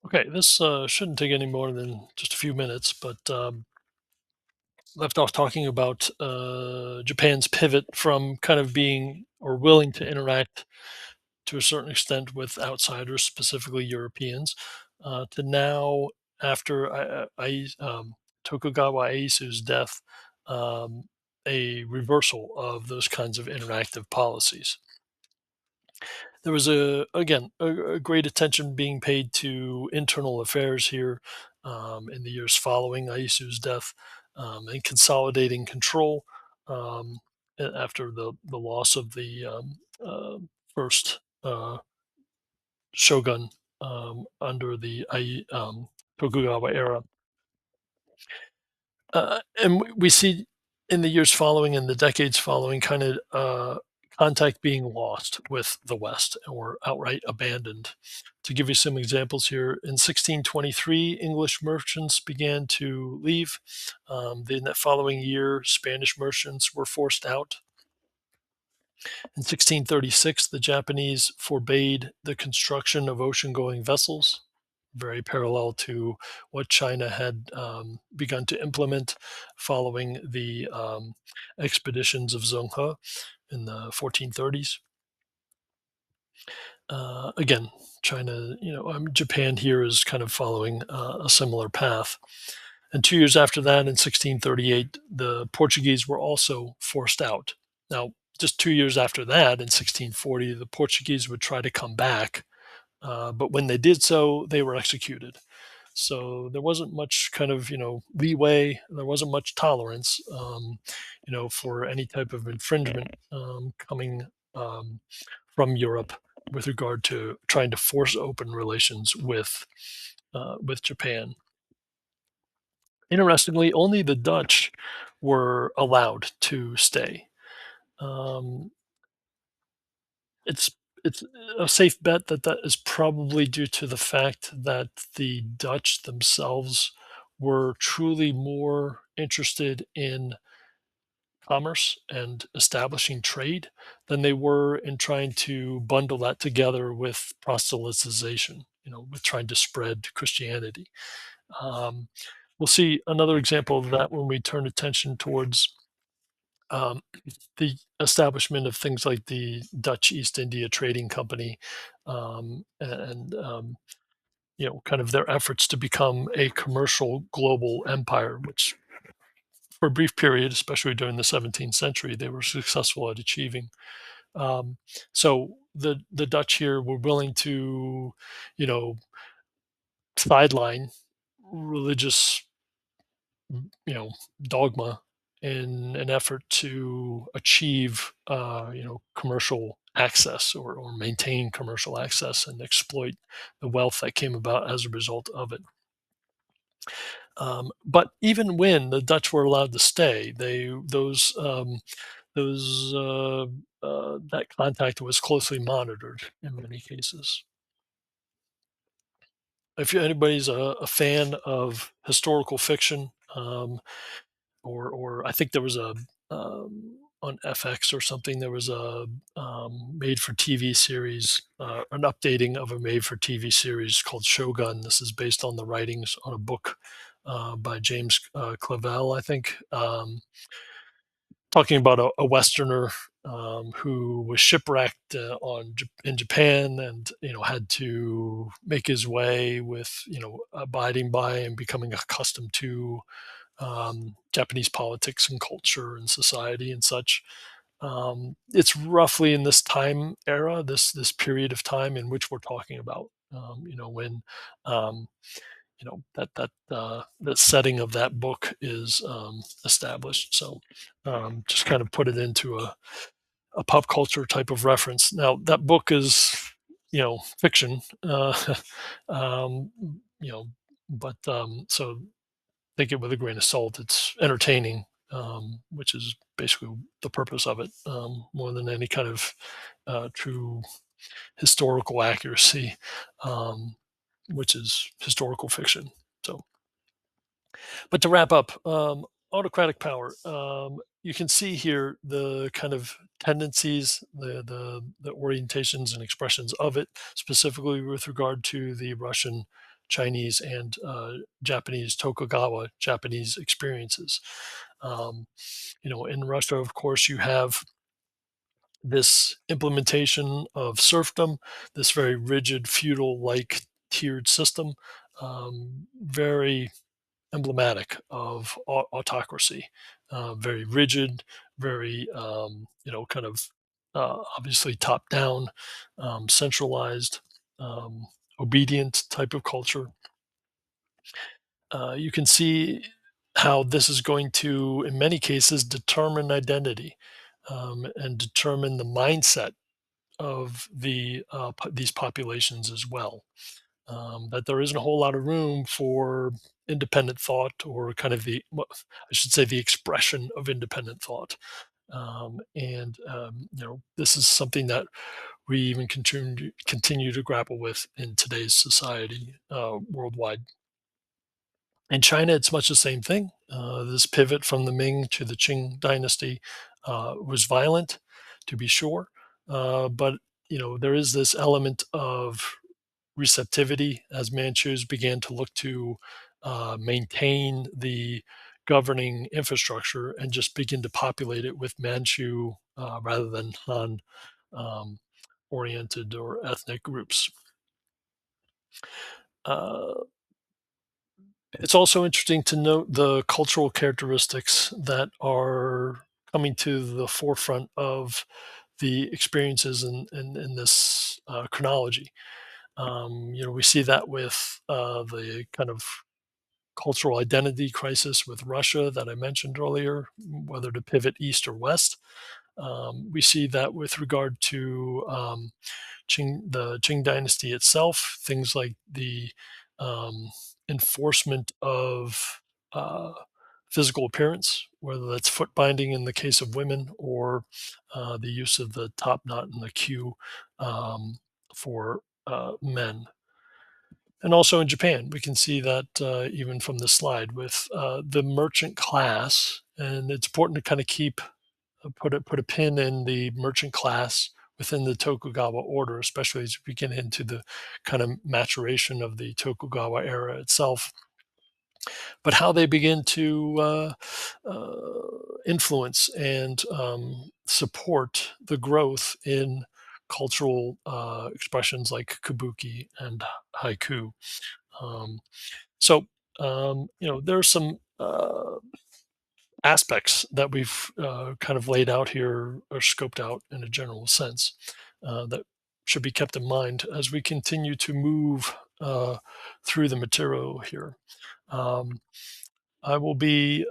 Okay, this shouldn't take any more than just a few minutes, but left off talking about Japan's pivot from kind of being or willing to interact to a certain extent with outsiders, specifically Europeans, to now, after Tokugawa Ieyasu's death, um, a reversal of those kinds of interactive policies. There was a great attention being paid to internal affairs here in the years following Iesu's death, and consolidating control after the loss of the first shogun under the Tokugawa era. And we see in the years following and the decades following kind of contact being lost with the West or outright abandoned. To give you some examples here, in 1623, English merchants began to leave. Then that following year, Spanish merchants were forced out. In 1636, the Japanese forbade the construction of ocean going vessels, very parallel to what China had begun to implement following the expeditions of Zheng He in the 1430s. Again, China, Japan here is kind of following a similar path. And 2 years after that, in 1638, the Portuguese were also forced out. Now, just 2 years after that, in 1640, the Portuguese would try to come back, but when they did so, they were executed. So there wasn't much kind of leeway. There wasn't much tolerance, for any type of infringement coming um, from Europe with regard to trying to force open relations with Japan. Interestingly, only the Dutch were allowed to stay. Um, it's it's a safe bet that that is probably due to the fact that the Dutch themselves were truly more interested in commerce and establishing trade than they were in trying to bundle that together with proselytization, with trying to spread Christianity. Um, we'll see another example of that when we turn attention towards um, the establishment of things like the Dutch East India Trading Company, and kind of their efforts to become a commercial global empire, which for a brief period, especially during the 17th century, they were successful at achieving. Um, so the Dutch here were willing to, you know, sideline religious, dogma in an effort to achieve, commercial access or maintain commercial access and exploit the wealth that came about as a result of it. But even when the Dutch were allowed to stay, those that contact was closely monitored in many cases. If anybody's a fan of historical fiction, or I think there was a on FX or something. There was a made for TV series, an updating of a made for TV series called Shogun. This is based on the writings on a book by James Clavell, I think, talking about a Westerner who was shipwrecked in Japan, and had to make his way with abiding by and becoming accustomed to Japanese politics and culture and society and such. It's roughly in this time era, this period of time in which we're talking about. When um, the setting of that book is established. So just kind of put it into a pop culture type of reference. Now that book is fiction, um, you know, but so take it with a grain of salt. It's entertaining, which is basically the purpose of it, more than any kind of true historical accuracy, um, which is historical fiction. So, but to wrap up, autocratic power. You can see here the kind of tendencies, the orientations and expressions of it, specifically with regard to the Russian Chinese and Japanese Tokugawa Japanese experiences. Um, in Russia, of course, you have this implementation of serfdom, this very rigid feudal-like tiered system, very emblematic of autocracy, very rigid, very kind of obviously top down, centralized, um, obedient type of culture. You can see how this is going to, in many cases, determine identity, and determine the mindset of these populations as well. That there isn't a whole lot of room for independent thought, or kind of I should say, the expression of independent thought. And this is something that we even continue to grapple with in today's society worldwide. In China, it's much the same thing. This pivot from the Ming to the Qing dynasty was violent, to be sure, but there is this element of receptivity as Manchus began to look to maintain the governing infrastructure and just begin to populate it with Manchu rather than Han um, oriented or ethnic groups. Uh, it's also interesting to note the cultural characteristics that are coming to the forefront of the experiences in this chronology. We see that with the kind of cultural identity crisis with Russia that I mentioned earlier, whether to pivot east or west. We see that with regard to the Qing dynasty itself, things like the um, enforcement of uh, physical appearance, whether that's foot binding in the case of women, or the use of the top knot and the queue for men. And also in Japan, we can see that even from the slide with the merchant class, and it's important to kind of keep put a pin in the merchant class within the Tokugawa order, especially as we get into the kind of maturation of the Tokugawa era itself. But how they begin to influence and support the growth in cultural expressions like kabuki and haiku. Um, so, there are some aspects that we've kind of laid out here or scoped out in a general sense that should be kept in mind as we continue to move through the material here. Um, I will be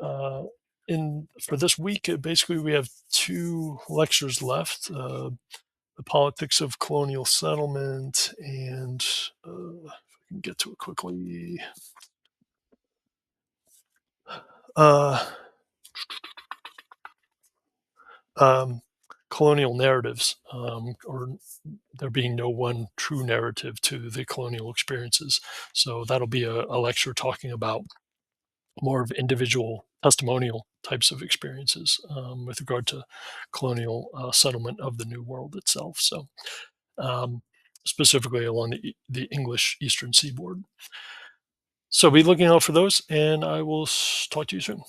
in for this week. Basically, we have two lectures left: the politics of colonial settlement, and if I can get to it quickly, uh, um, colonial narratives, or there being no one true narrative to the colonial experiences. So that'll be a lecture talking about more of individual testimonial types of experiences with regard to colonial settlement of the New World itself. So um, specifically along the English Eastern Seaboard. So be looking out for those, and I will talk to you soon.